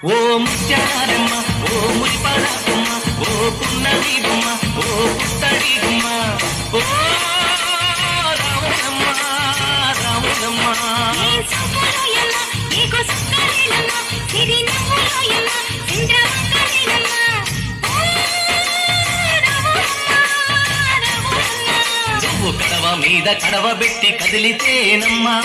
ఓ ముత్యాలమ్మ, ఓ మురిపాలమ్మ, ఓ పున్నమి బొమ్మ, ఓ పుత్తడి గుమ్మ, ఓ రాములమ్మ రాములమ్మ. నువ్వు కడవ మీద కడవ పెట్టి కదిలితేనమ్మా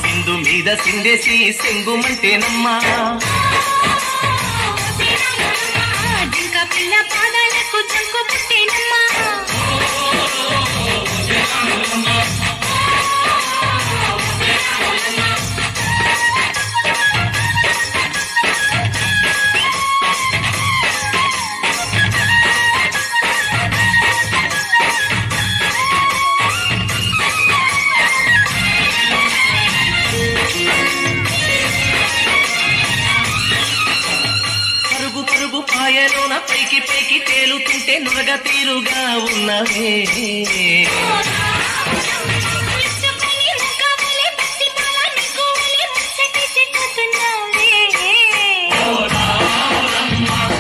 సింధు మీద సిందేసి సెంగుమంటేనమ్మా పిల్ల పాదాలకు జంకు పుట్టేనమ్మా పాయలోన పైకి పైకి తేలుతుంటే నురగ తీరుగా ఉన్నవే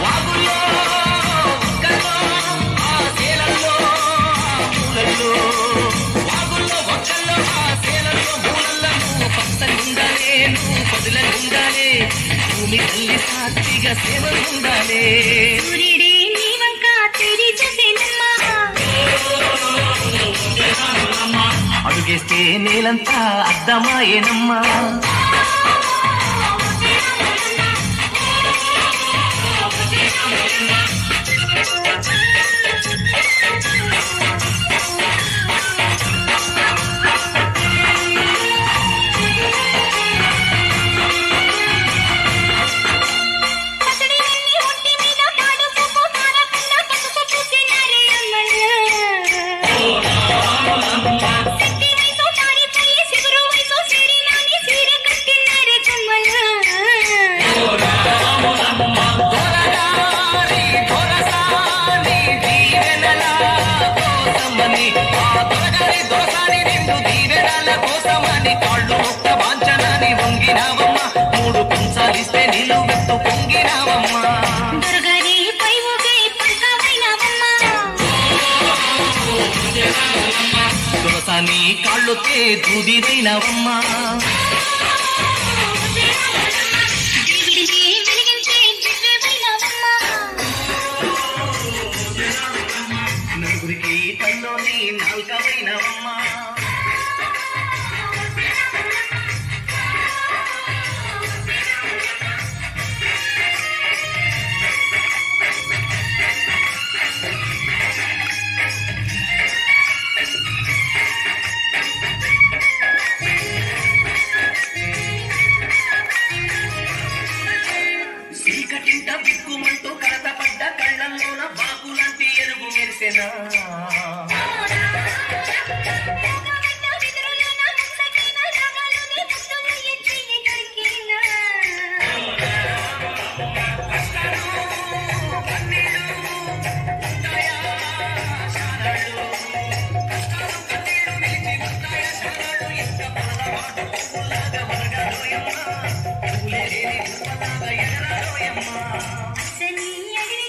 వాగుల్లో ఒక్కల్లో ఆ సేలల్లో మూలల్లో నువ్వు పచ్చగుండాలే నువ్వు పదులంగుండాలే భూమి తల్లి సాక్షిగా సేవలుండాలే అడుగేస్తే నేలంతా అద్దమాయేనమ్మా మూడు పుంసాలిస్తే నీళ్ళు వెత్తు పొంగినావమ్మా తులసాని కాళ్ళొత్తే దూదిదైనవమ్మా నలుగురికి తల్లోని నాల్కవైనవమ్మా చీకటింట బిక్కుమంటూ కడతపడ్డ కళ్ళల్లోన బాకులాంటి ఎరుగు మెరిసెనా శని అడిగి